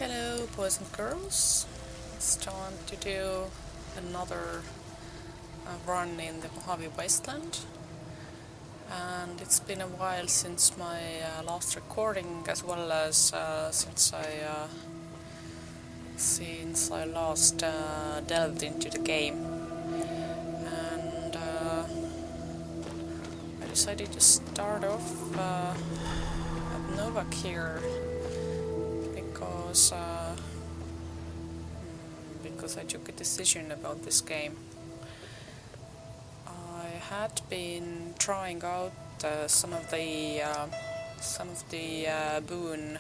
Hello boys and girls, it's time to do another run in the Mojave Wasteland, and it's been a while since my last recording, as well as since I last delved into the game, and I decided to start off at Novak here because I took a decision about this game. I had been trying out some of the boon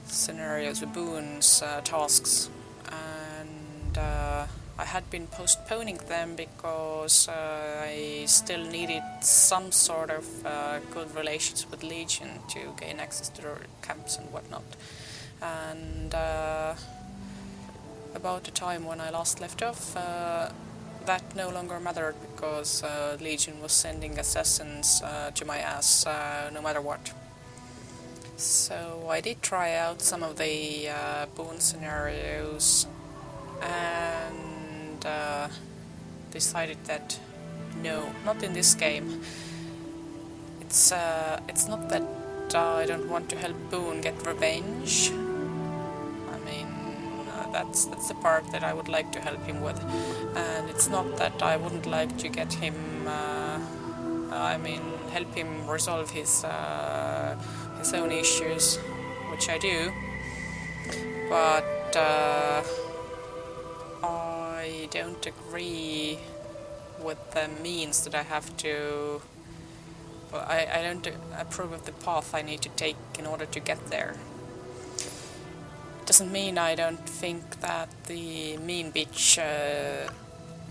scenarios, the boons tasks, and I had been postponing them because I still needed some sort of good relations with Legion to gain access to their camps and whatnot. And about the time when I last left off, that no longer mattered because Legion was sending assassins to my ass no matter what. So I did try out some of the boon scenarios and decided that no, not in this game. It's not that I don't want to help Boone get revenge. I mean, that's the part that I would like to help him with, and it's not that I wouldn't like to get him. Help him resolve his own issues, which I do. But I don't agree with the means that I have to. Well, I don't approve of the path I need to take in order to get there. Doesn't mean I don't think that the mean bitch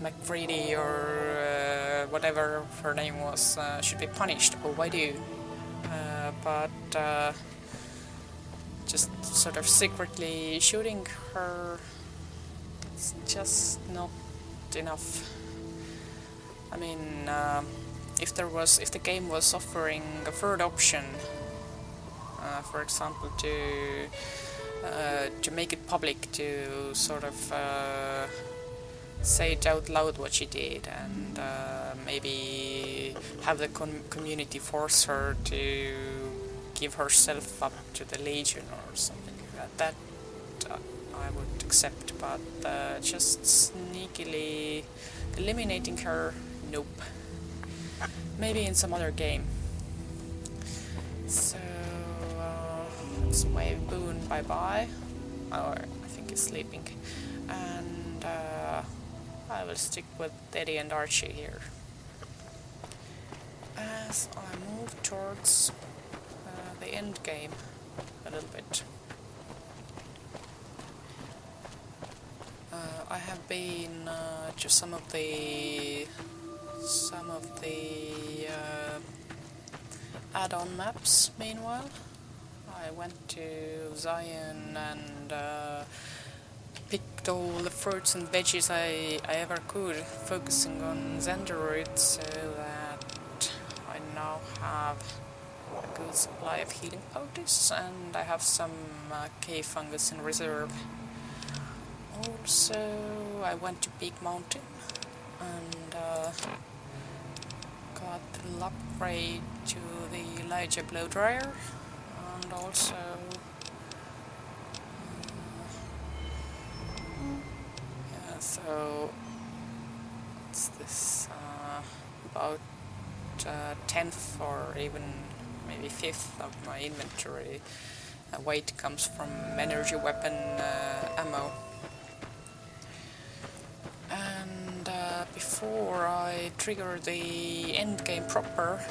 McFreedy or whatever her name was should be punished. Oh, I do. But just sort of secretly shooting her, it's just not enough. I mean, if the game was offering a third option, for example, to make it public, to sort of say it out loud what she did, and maybe have the community force her to give herself up to the Legion or something like that, I would accept, but just sneakily eliminating her, nope. Maybe in some other game. So let's wave Boone bye-bye. Or I think he's sleeping. And I will stick with Eddie and Archie here. As I move towards the end game a little bit. I have been to some of the add-on maps. Meanwhile, I went to Zion and picked all the fruits and veggies I ever could, focusing on Zenderoid, so that I now have a good supply of healing potions, and I have some cave fungus in reserve. Also, I went to Peak Mountain and got the upgrade to the Elijah blow dryer, and also so it's this about 10th or even maybe 5th of my inventory weight comes from energy weapon ammo. And before I trigger the endgame proper,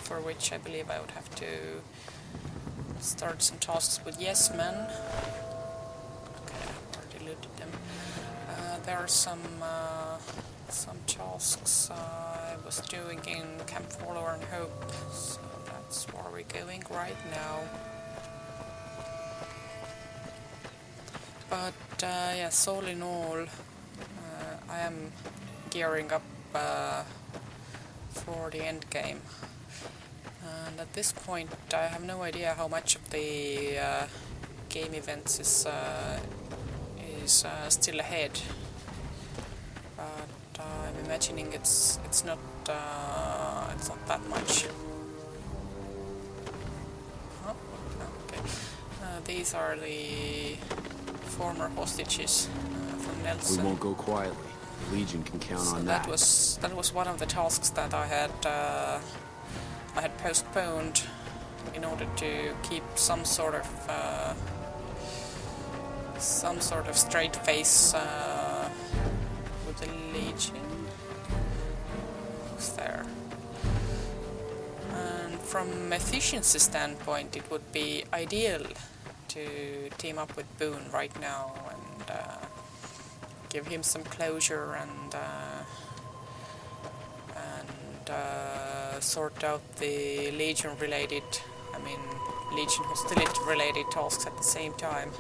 for which I believe I would have to start some tasks with Yes Men. Okay, I've already looted them. There are some tasks I was doing in Camp Follower and Hope, so that's where we're going right now. But yes, all in all, I am gearing up for the end game. And at this point, I have no idea how much of the game events is still ahead, but I'm imagining it's not that much. Oh, okay. These are the former hostages from Nelson. We won't go quietly. The Legion can count on that. That was one of the tasks that I had postponed in order to keep some sort of straight face with the Legion. Who's there? And from efficiency standpoint, it would be ideal to team up with Boone right now and give him some closure and sort out the Legion hostility related tasks at the same time.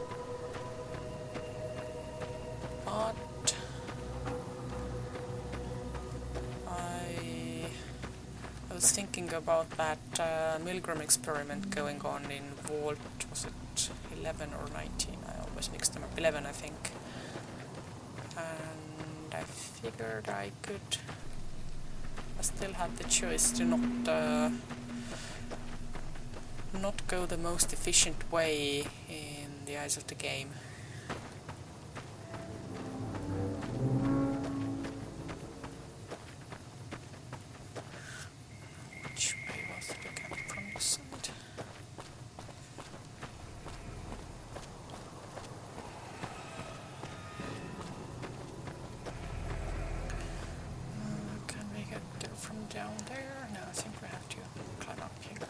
But I was thinking about that Milgram experiment going on in Vault, was it 11 or 19? I always mix them up. 11, I think. And I figured I still had the choice to not go the most efficient way in the eyes of the game. Which way was it coming from this side? Can we get there from down there? No, I think we have to climb up here.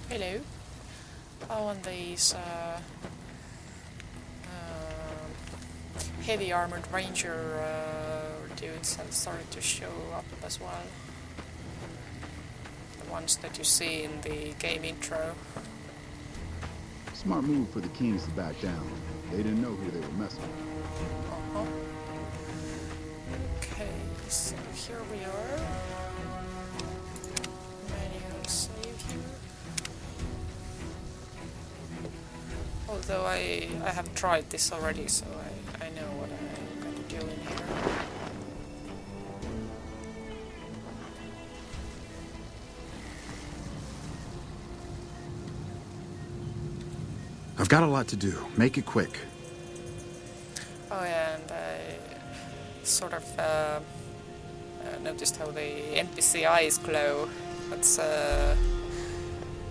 Hello. Oh, and these heavy armored ranger dudes have started to show up as well. The ones that you see in the game intro. Smart move for the Kings to back down. They didn't know who they were messing with. Uh-huh. Okay, so here we are. Manual save here. Although I have tried this already, so I know what I'm going to do in here. I've got a lot to do. Make it quick. Oh yeah, and I sort of noticed how the NPC eyes glow. That's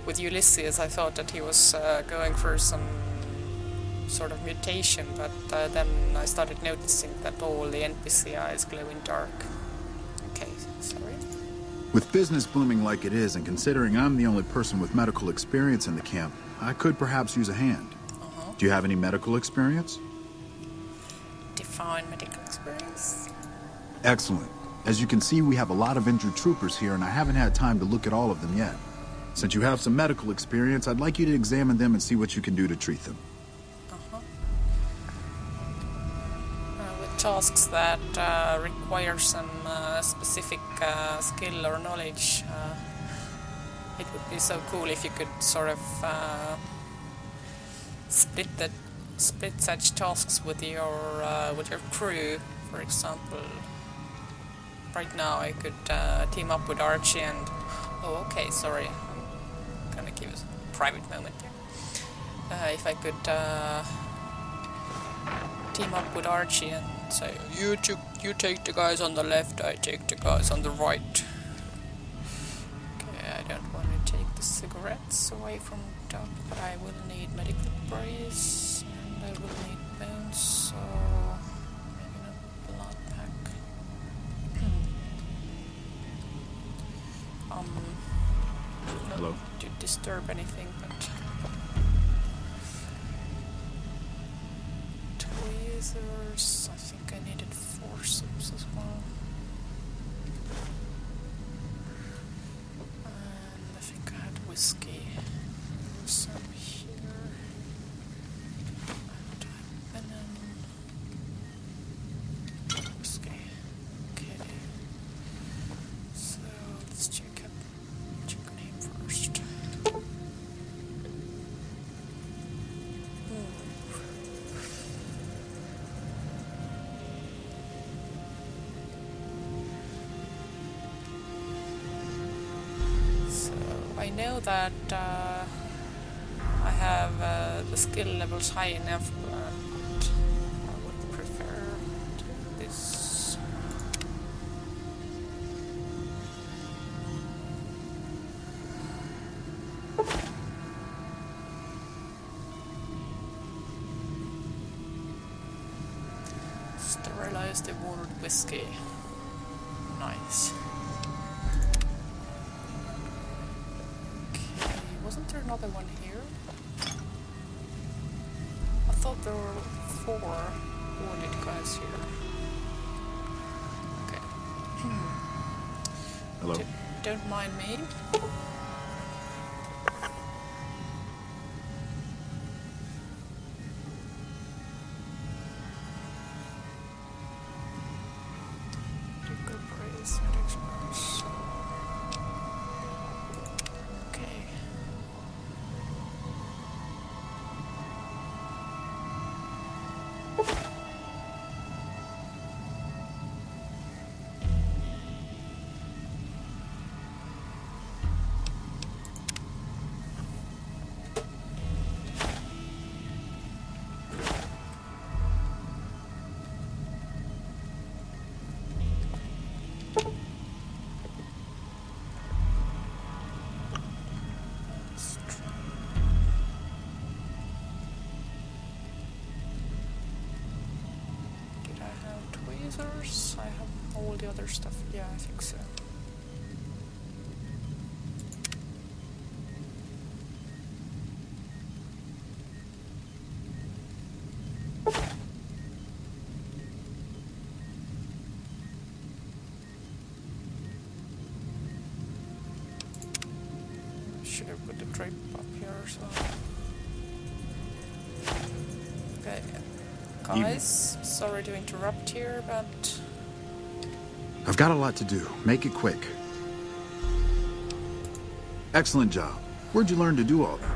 with Ulysses. I thought that he was going for some sort of mutation, but then I started noticing that all the NPC eyes glow in dark. Okay, sorry. With business booming like it is, and considering I'm the only person with medical experience in the camp, I could perhaps use a hand. Do you have any medical experience? Define medical experience. Excellent. As you can see, we have a lot of injured troopers here, and I haven't had time to look at all of them yet. Since you have some medical experience, I'd like you to examine them and see what you can do to treat them. With tasks that require some specific skill or knowledge, it would be so cool if you could sort of split such tasks with your crew. For example, right now I could team up with Archie and okay, sorry, I'm gonna give a private moment here. If I could team up with Archie and say, you take the guys on the left, I take the guys on the right. Okay, I don't want to take the cigarettes away from the top, but I will need medical brace, and I will need bones, so maybe not blood pack. Hello? to disturb anything, but tweezers. I think I needed forceps as well, and I think I had whiskey. There's some here, and venom, whiskey. Okay, so let's check on him first. I know that I have the skill levels high enough, but I would prefer this. Sterilize the wounded whiskey. Nice. Wasn't there another one here? I thought there were 4 wounded guys here. Okay. Hello? Don't mind me. Good praise, medics. Okay. I have all the other stuff. Yeah, I think so. Should have put the drape up here as well. Okay. Guys, sorry to interrupt here, but I've got a lot to do. Make it quick. Excellent job. Where'd you learn to do all that?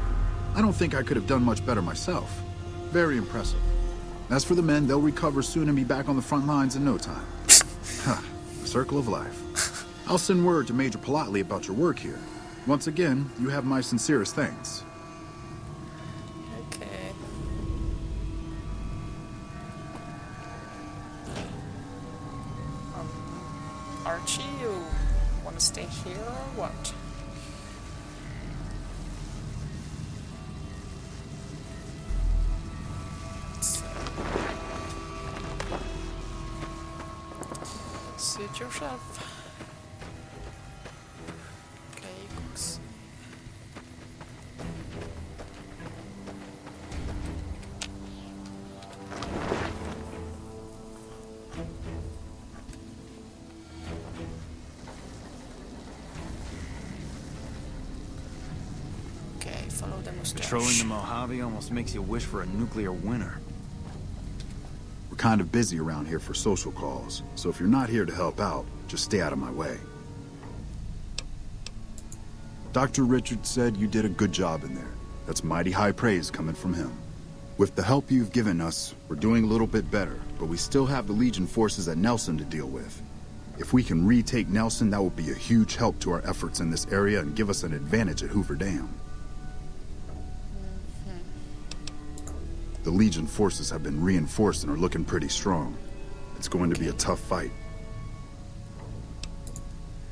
I don't think I could have done much better myself. Very impressive. As for the men, they'll recover soon and be back on the front lines in no time. Huh, the circle of life. I'll send word to Major Politely about your work here. Once again, you have my sincerest thanks. okay. Archie, you want to stay here or what? Suit yourself. Okay, cooks. Okay, follow the mustache. Patrolling the Mojave almost makes you wish for a nuclear winter. We're kind of busy around here for social calls, so if you're not here to help out, just stay out of my way. Dr. Richards said you did a good job in there. That's mighty high praise coming from him. With the help you've given us, we're doing a little bit better, but we still have the Legion forces at Nelson to deal with. If we can retake Nelson, that will be a huge help to our efforts in this area and give us an advantage at Hoover Dam. The Legion forces have been reinforced and are looking pretty strong. It's going to be a tough fight.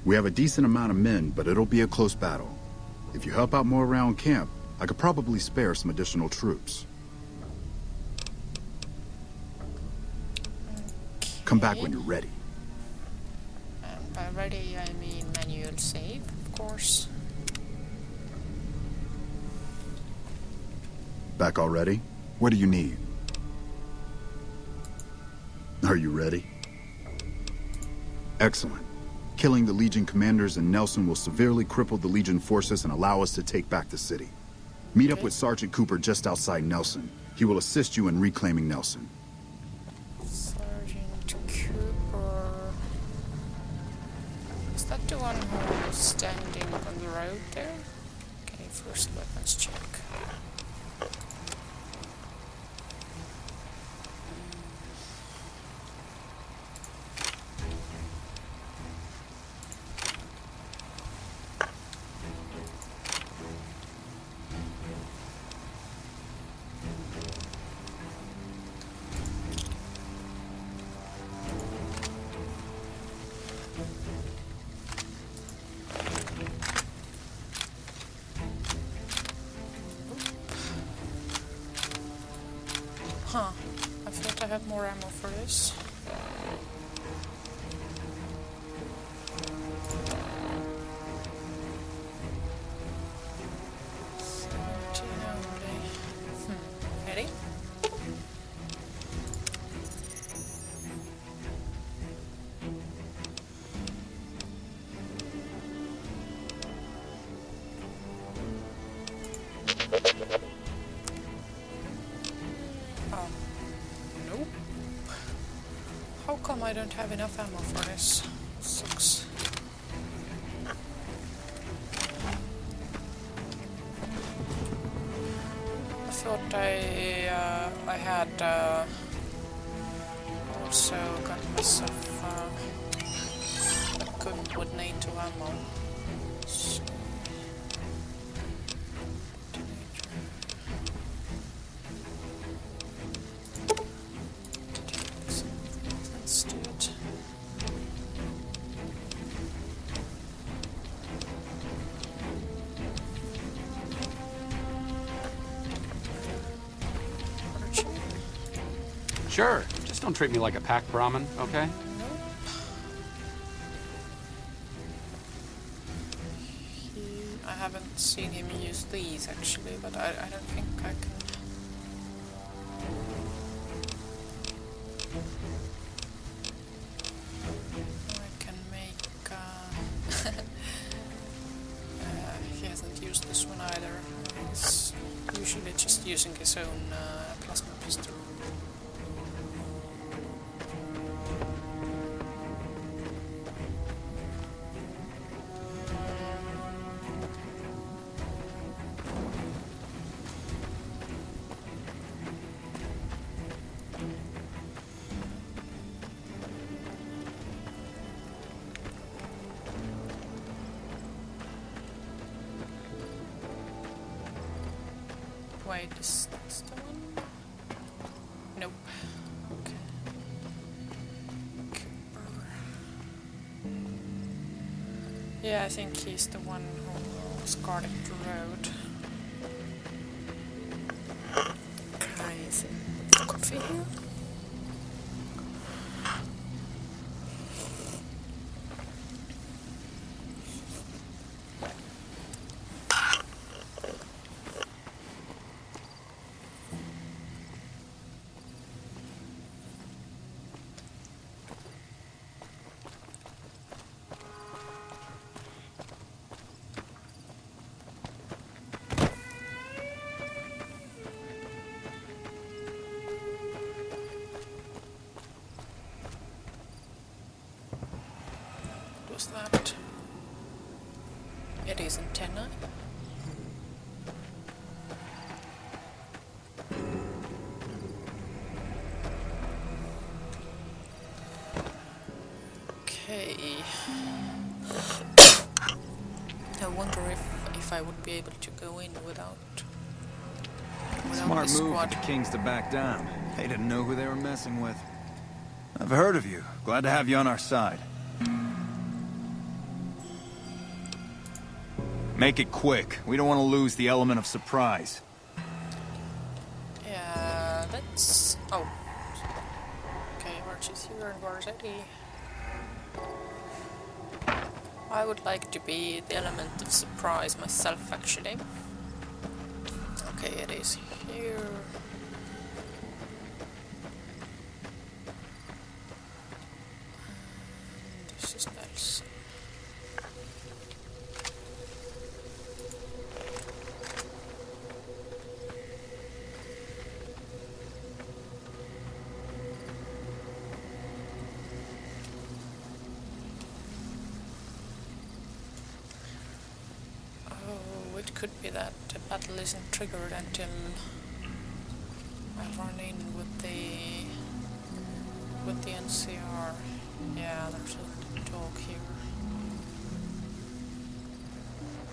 We have a decent amount of men, but it'll be a close battle. If you help out more around camp, I could probably spare some additional troops. Come back when you're ready. And by ready, I mean manual save, of course. Back already? What do you need? Are you ready? Excellent. Killing the Legion commanders in Nelson will severely cripple the Legion forces and allow us to take back the city. Meet up with Sergeant Cooper just outside Nelson. He will assist you in reclaiming Nelson. Sergeant Cooper... Is that the one who was standing on the road there? Okay, first weapons check. Huh, I thought I had more ammo for this. Ready? Nope. How come I don't have enough ammo for this? Sucks. I thought I had also got myself a good would need to ammo. So, let's do it. Sure. Just don't treat me like a pack Brahmin, okay? Nope. I haven't seen him use these actually, but I don't think I can. I can make. He hasn't used this one either. He's usually just using his own plasma pistol. Wait, is this the one? Nope. Okay. Cooper. Yeah, I think he's the one who was guarding the road. Can I see coffee here? Was that? It is antenna. Okay. I wonder if I would be able to go in without Smart the move squad. for the Kings to back down. They didn't know who they were messing with. I've heard of you. Glad to have you on our side. Make it quick. We don't want to lose the element of surprise. Yeah, let's... Oh. Okay, Archie's here and Varzetti. I would like to be the element of surprise myself, actually. Okay, it is here. And this is Nelson. Oh, it could be that the battle isn't triggered until I run in with the NCR. Yeah, there's a dog here.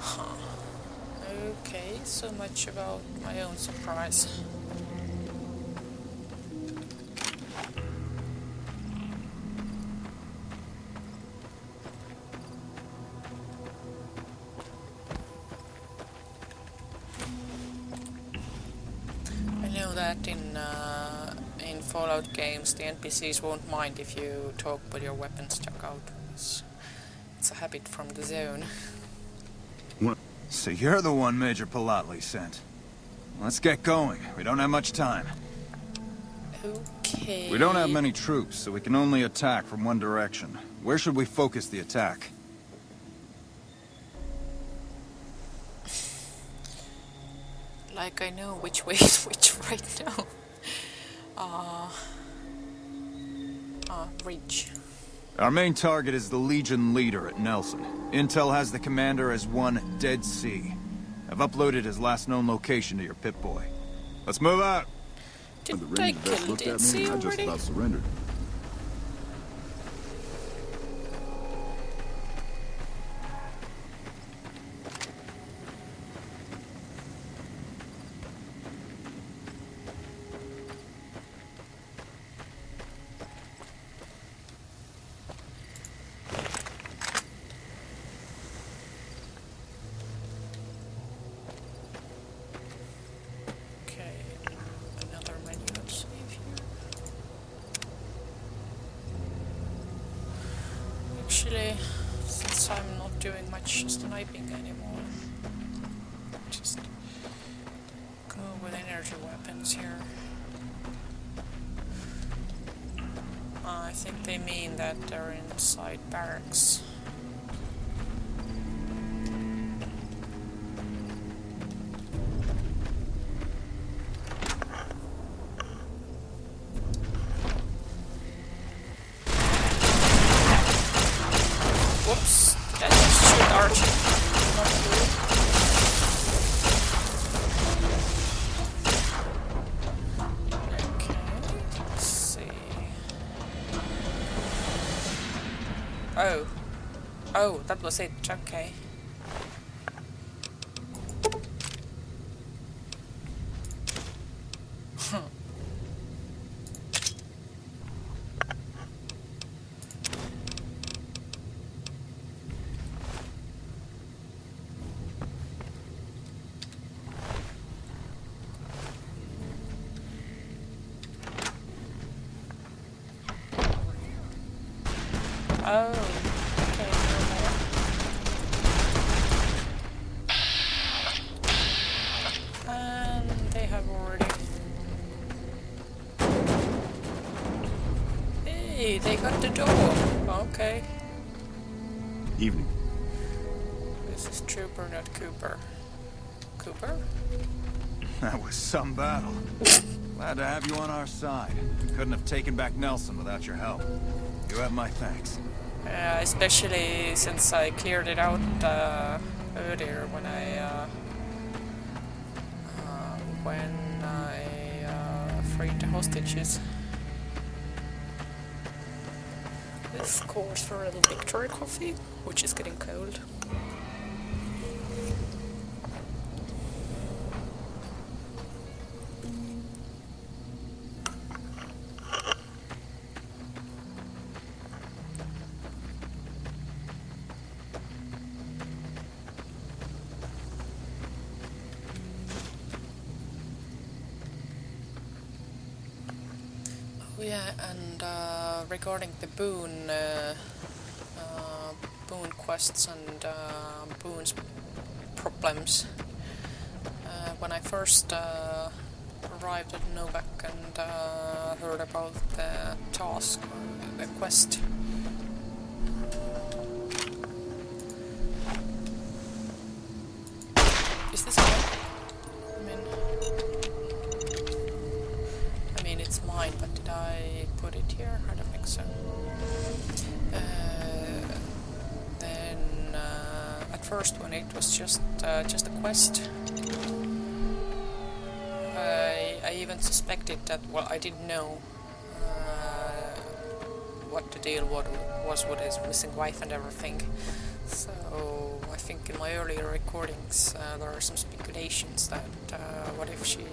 Huh. Okay, so much about my own surprise. I know that in Fallout games the NPCs won't mind if you talk with your weapons stuck out. It's a habit from the zone. So you're the one Major Palatli sent. Let's get going. We don't have much time. Okay. We don't have many troops, so we can only attack from one direction. Where should we focus the attack? Like I know which way is which right now. Reach. Our main target is the Legion leader at Nelson. Intel has the commander as one Dead Sea. I've uploaded his last known location to your Pip-Boy. Let's move out! Did The I Rangers kill just looked Dead at me Sea and I just already? about surrendered. Okay, another menu I'll save here. Actually, since I'm not doing much sniping anymore, just go with energy weapons here. I think they mean that they're inside barracks. Whoops, did I just shoot Archie? Not good. Okay, let's see. Oh. Oh, that was it, okay. Oh, okay, no more. And they have already... Hey, they got the door. Okay. Evening. This is Trooper, not Cooper. Cooper? That was some battle. Glad to have you on our side. Couldn't have taken back Nelson without your help. You have my thanks. Especially since I cleared it out earlier when I freed the hostages. This calls for a little victory coffee, which is getting cold. Oh yeah, and regarding the boon quests and boons problems, when I first arrived at Novak and heard about the task or the quest. Is this mine? I mean, it's mine, but did I put it here? I don't think so. Then at first, when it was just a quest, I even suspected that. Well, I didn't know what the deal was with his missing wife and everything. So I think in my earlier recordings there are some speculations that what if she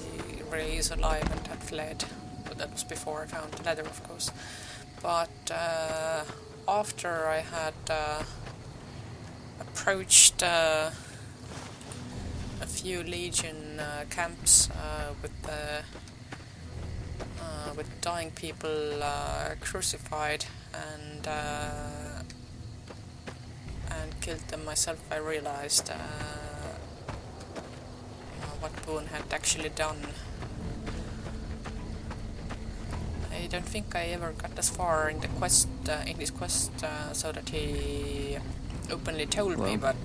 really is alive and had fled. But that was before I found the letter, of course. But after I had approached a few Legion camps with dying people crucified and killed them myself, I realized what Boone had actually done. I don't think I ever got as far in the quest, in this quest, so that he openly told me, but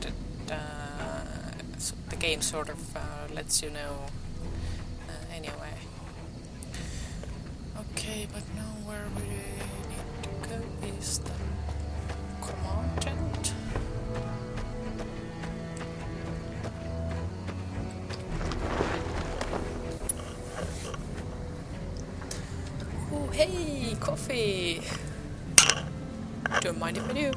so the game sort of lets you know anyway. Okay, but now where we need to go is the command tent. Oh, hey, coffee! Don't mind if I do.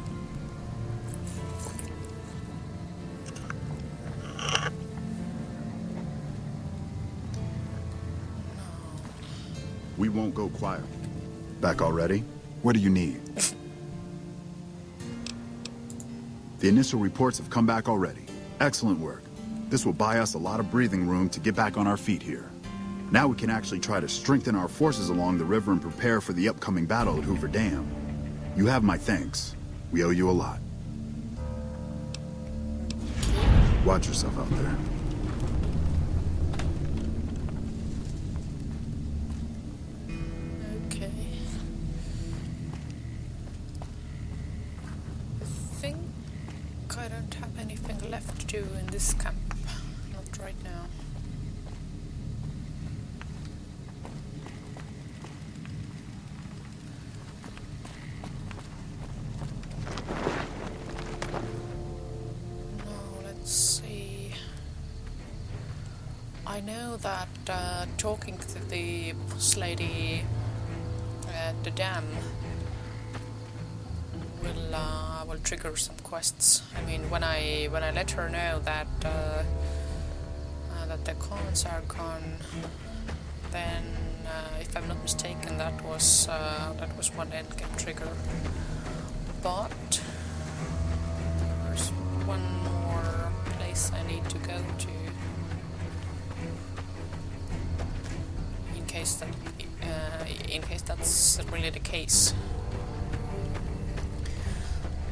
We won't go quiet. Back already? What do you need? The initial reports have come back already. Excellent work. This will buy us a lot of breathing room to get back on our feet here. Now we can actually try to strengthen our forces along the river and prepare for the upcoming battle at Hoover Dam. You have my thanks. We owe you a lot. Watch yourself out there. Okay. I think I don't have anything left to do in this camp. Not right now. I know that talking to the boss lady at the dam will trigger some quests. I mean, when I let her know that that the comments are gone, then if I'm not mistaken, that was one endgame trigger. But there's one more place I need to go to. In case that's really the case.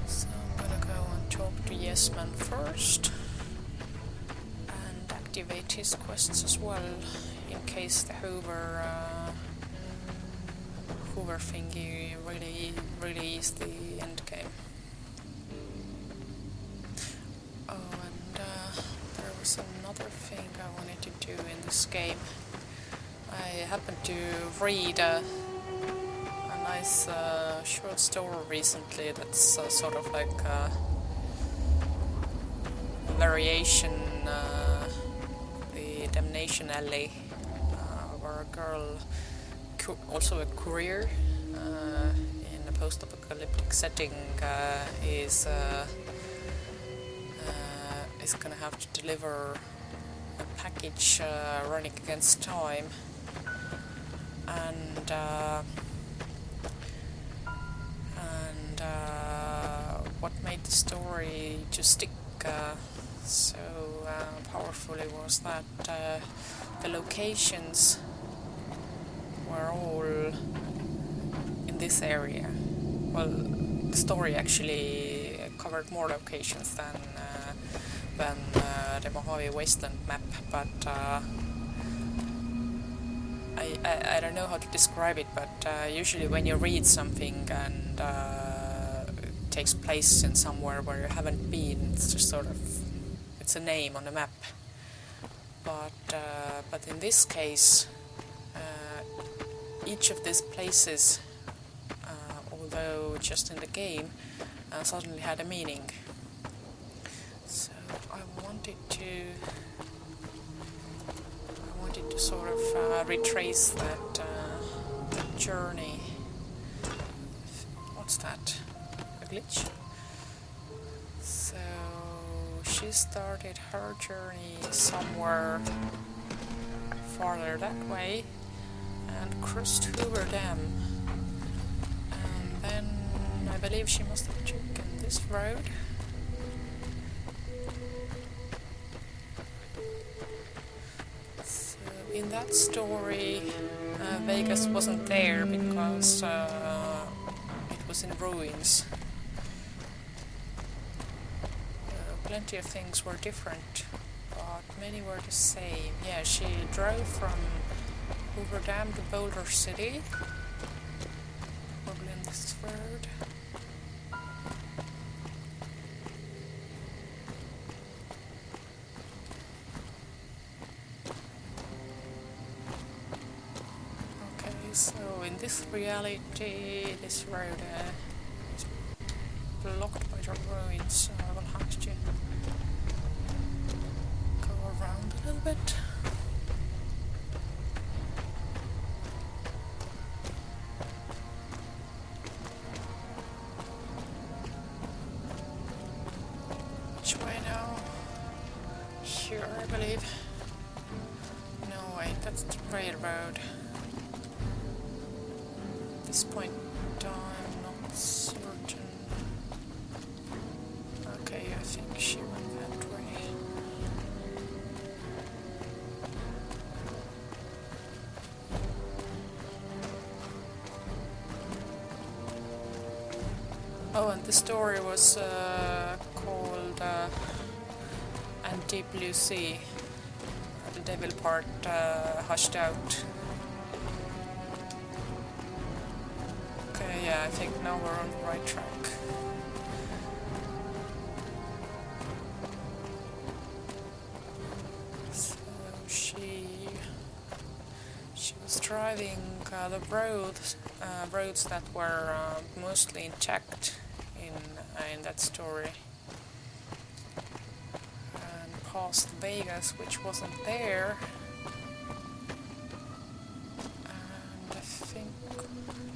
So I'm gonna go and talk to Yesman first and activate his quests as well, in case the Hoover thingy really is the end game. Oh, and there was another thing I wanted to do in this game. I happened to read a nice short story recently that's sort of like a variation, the Damnation Alley, where a girl, also a courier, in a post-apocalyptic setting, is gonna have to deliver a package running against time. And what made the story to stick so powerfully was that the locations were all in this area. Well, the story actually covered more locations than the Mojave Wasteland map, but I don't know how to describe it, but usually when you read something and it takes place in somewhere where you haven't been, it's just sort of, it's a name on a map. But in this case, each of these places, although just in the game, suddenly had a meaning. So I wanted to sort of retrace that journey. What's that? A glitch? So she started her journey somewhere farther that way and crossed Hoover Dam. And then I believe she must have taken this road. So in that story, Vegas wasn't there because it was in ruins. Plenty of things were different, but many were the same. Yeah, she drove from Hoover Dam to Boulder City, probably on this road. Okay, so in this reality, this road is blocked by the ruins, so I will have to go around a little bit. Which way now? Here, I believe. No, wait, that's the railroad. At this point, I'm not certain. Okay, I think she went that way. Oh, and the story was called And Deep Blue Sea. The devil part hushed out. Okay, yeah, I think now we're on the right track. So she was driving the roads that were mostly intact in that story, and past Vegas, which wasn't there, and I think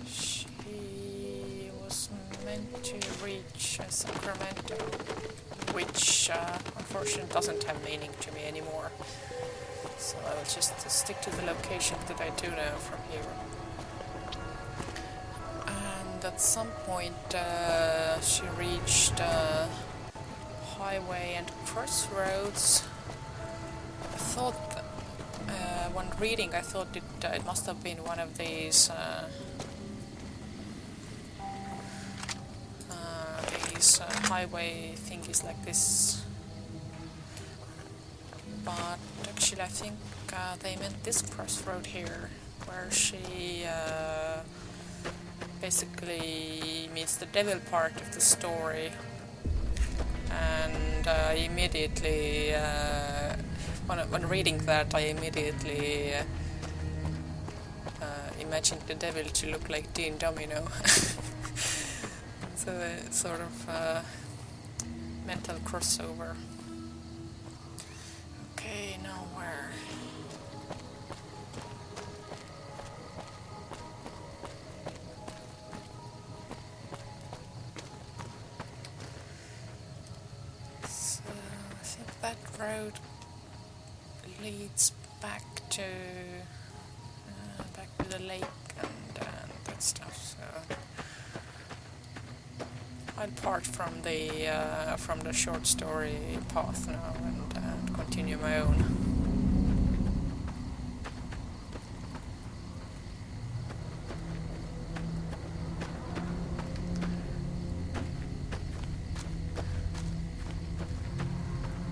she was meant to reach Sacramento, which unfortunately doesn't have meaning to me anymore. So I'll just stick to the location that I do know from here. And at some point she reached highway and crossroads. I thought, when reading, I thought it must have been one of these highway thingies like this. But actually I think they meant this crossroad here, where she basically meets the devil part of the story, and immediately, when reading that, I immediately imagined the devil to look like Dean Domino. So it's sort of mental crossover. Okay, now where? So I think that road leads back to the lake and that stuff. So I'll part from the short story path now and continue my own.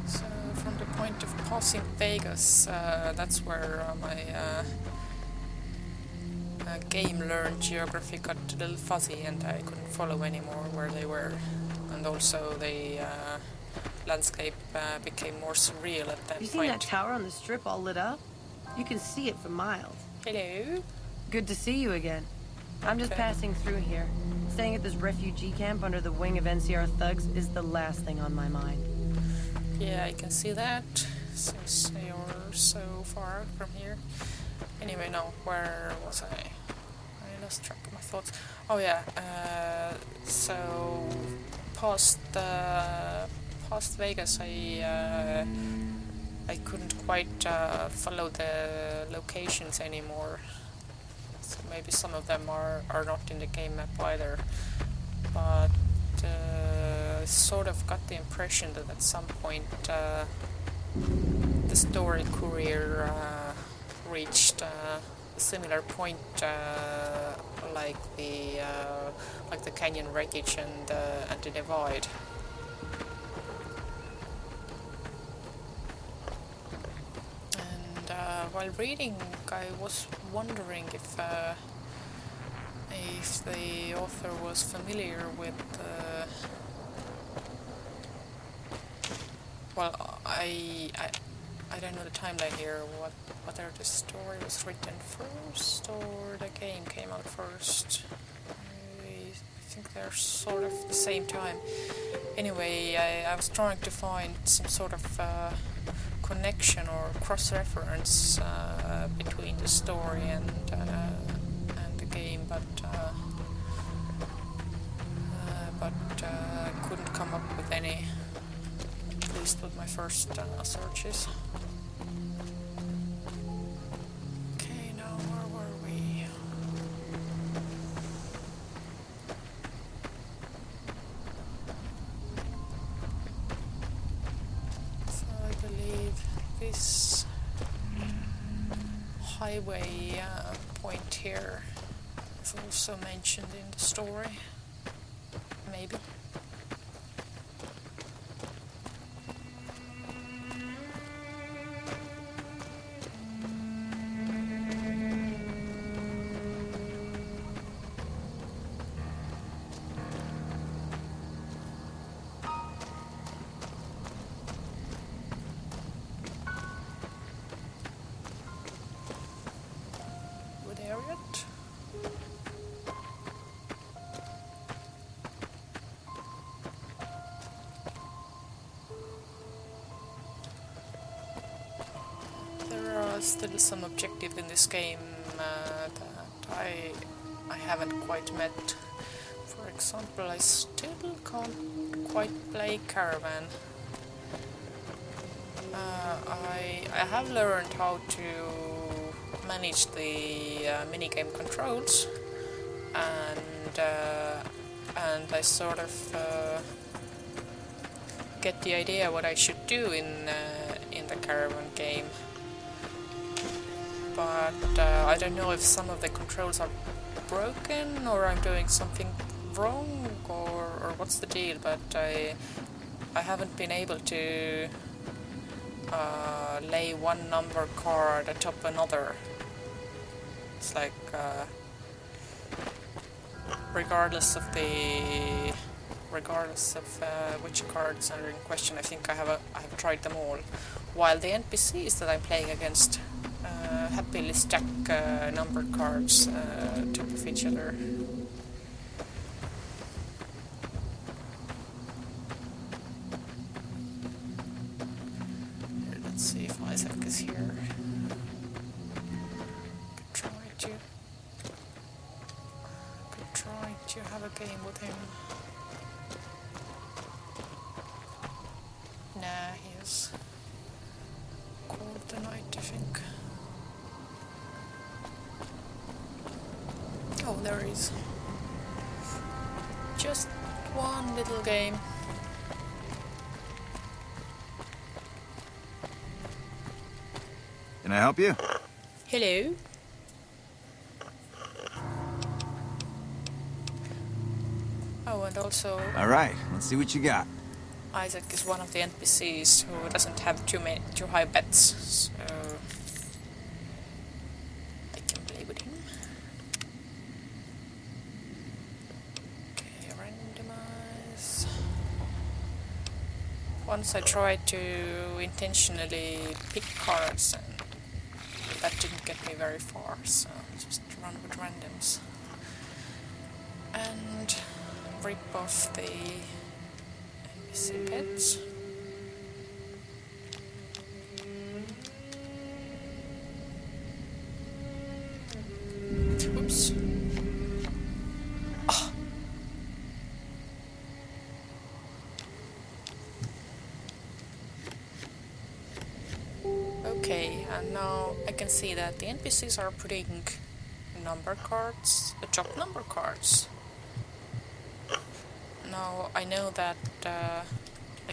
So from the point of passing Vegas, that's where my game learned geography got a little fuzzy and I couldn't follow anymore where they were. And also the landscape became more surreal at that You point. seen that tower on the strip all lit up? You can see it for miles. Hello? Good to see you again. I'm just Okay. passing through here. Staying at this refugee camp under the wing of NCR thugs is the last thing on my mind. Yeah, I can see that, since you're so far out from here. Anyway, no, where was I? I lost track of my thoughts. Oh yeah, so past Vegas, I couldn't quite follow the locations anymore. So maybe some of them are not in the game map either. But I sort of got the impression that at some point the story courier reached a similar point like the canyon wreckage and the divide. And while reading, I was wondering if the author was familiar with well, I don't know the timeline here, whether the story was written first or the game came out first. I think they're sort of the same time. Anyway, I was trying to find some sort of connection or cross-reference between the story and the game, but couldn't come up with any, at least with my first searches. Okay, now where were we? So I believe this highway point here is also mentioned in the story. Maybe. Would area it? There are still some objectives in this game that I haven't quite met. For example, I still can't quite play Caravan. I have learned how to manage the minigame controls, and I sort of get the idea what I should do in the Caravan game. But I don't know if some of the controls are broken or I'm doing something wrong or what's the deal. But I haven't been able to lay one number card atop another. It's like regardless of which cards are in question, I think I have tried them all. While the NPCs that I'm playing against happily stack number cards top of each other. Here, let's see if Isaac is here. Could try to have a game with him. Nah, he is called the night, I think. Oh, there he is. Just one little game. Can I help you? Hello. Oh, and also All right, let's see what you got. Isaac is one of the NPCs who doesn't have too high bets, so I can play with him. Once I tried to intentionally pick cards and that didn't get me very far, so just run with randoms. And rip off the NPC pets. Oops. Oh. Okay, and now I can see that the NPCs are putting number cards, job number cards. Now I know that I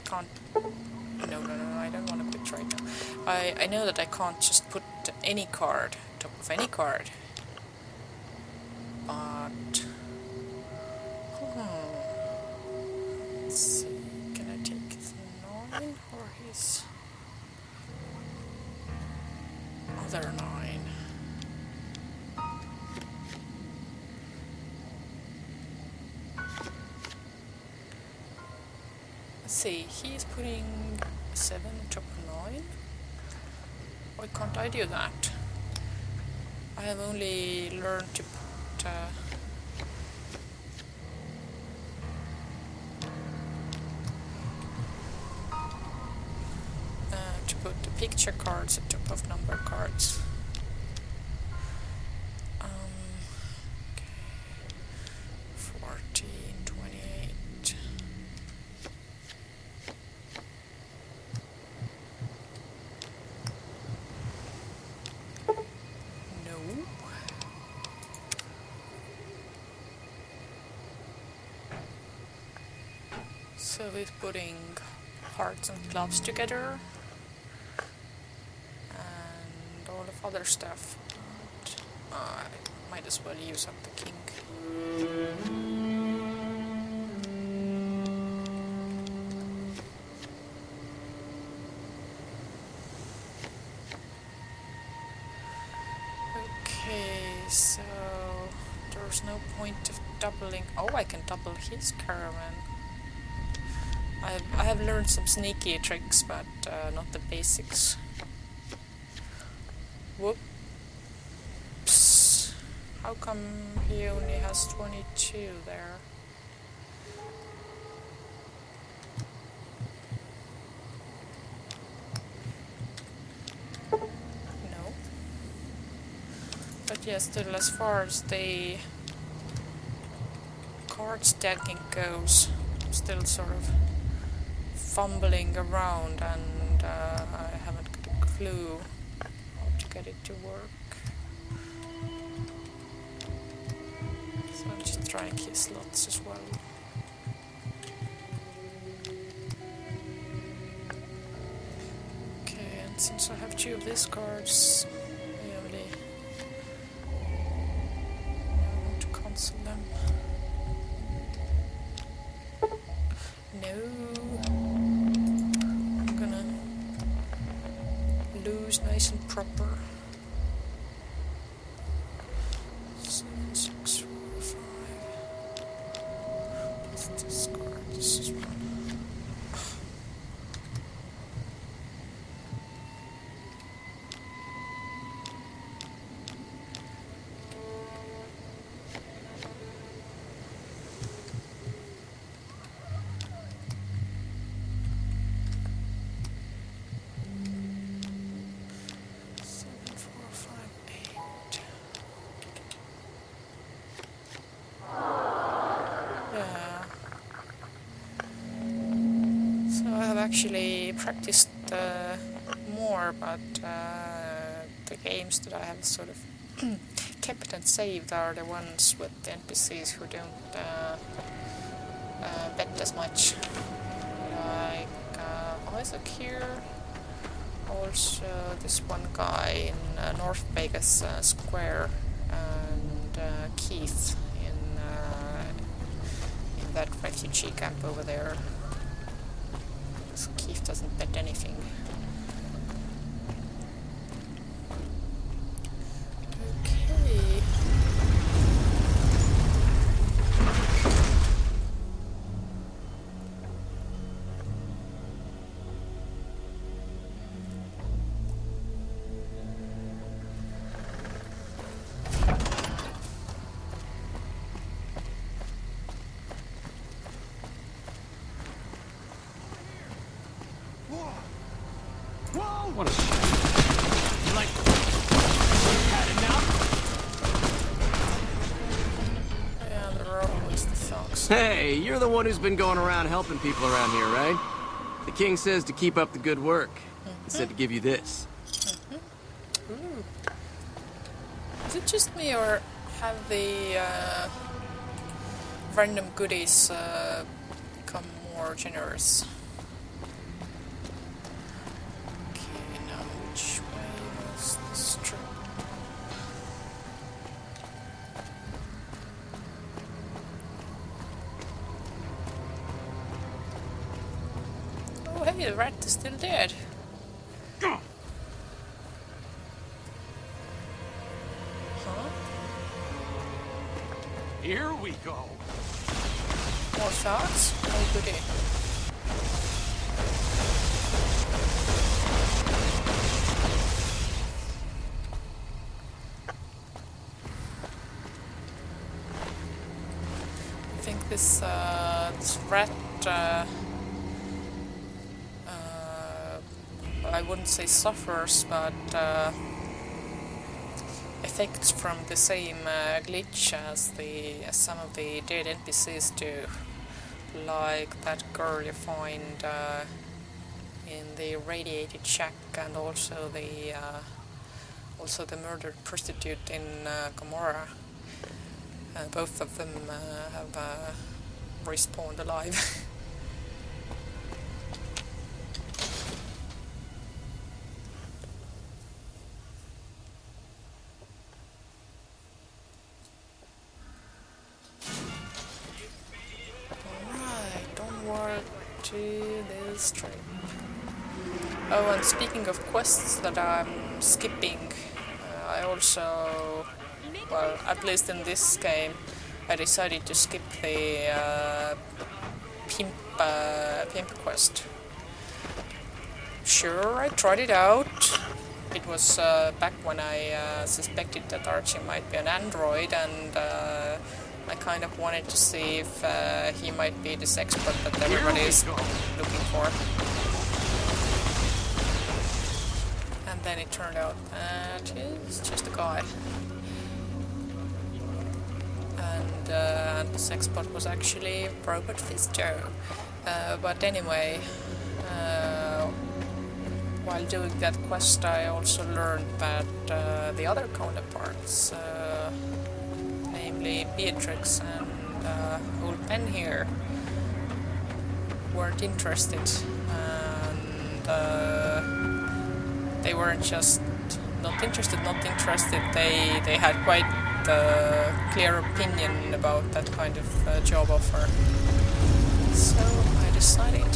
can't. No, I don't want to quit right now. I know that I can't just put any card on top of any card. But let's see. Can I take his 9 or his other 9? Let's see. He's putting 7 on top of 9. Why can't I do that? I have only learned to put the picture cards on top of number cards. Okay. 14, 28. No. So he's putting hearts and gloves together and all of other stuff. But I might as well use up the king. Okay, so there's no point of doubling. Oh, I can double his caravan. I have learned some sneaky tricks, but not the basics. Whoops. How come he only has 22 there? No. But yeah, still, as far as the card stacking goes, I'm still sort of fumbling around, and I haven't got a clue how to get it to work. So I'm just trying his slots as well. Okay, and since I have 2 of these cards, I only want to cancel them. No. Nice and proper. 7, 6, 4, 5. Let's discard this as well. Actually practiced more, but the games that I have sort of kept and saved are the ones with the NPCs who don't bet as much. Like Isaac here, also this one guy in North Vegas Square, and Keith in that refugee camp over there. Keith doesn't bet anything. Okay. What a shame. You like had enough? Yeah, they're always the thugs. Hey, you're the one who's been going around helping people around here, right? The king says to keep up the good work. He said to give you this. Is it just me, or have the random goodies become more generous? Okay, now which way was this trip? Oh hey, the rat is still dead. Huh? Here we go. More thoughts? Oh goody. I think this rat, I wouldn't say suffers, but effects from the same glitch as some of the dead NPCs do, like that girl you find in the radiated shack, and also the murdered prostitute in Gomorrah. Both of them have respawned alive. Alright, onward to this trip. Oh, and speaking of quests that I'm skipping, I also, well, at least in this game, I decided to skip the pimp quest. Sure, I tried it out. It was back when I suspected that Archie might be an android, and I kind of wanted to see if he might be this expert that everybody is looking for. And then it turned out that he's just a guy. And this expert was actually Robert Fisto. But anyway, while doing that quest, I also learned that the other counterparts, namely Beatrix and old Ben here, weren't interested, and they weren't just not interested. They had quite a clear opinion about that kind of job offer. So I decided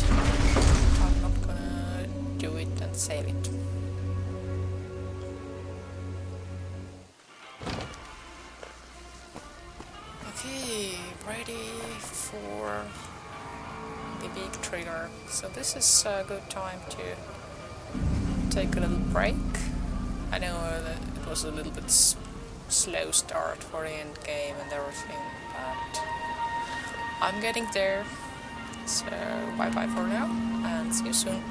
I'm not gonna do it and save it. Okay, ready for the big trigger. So this is a good time to take a little break. I know that it was a little bit slow start for the end game and everything, but I'm getting there. So bye bye for now, and see you soon.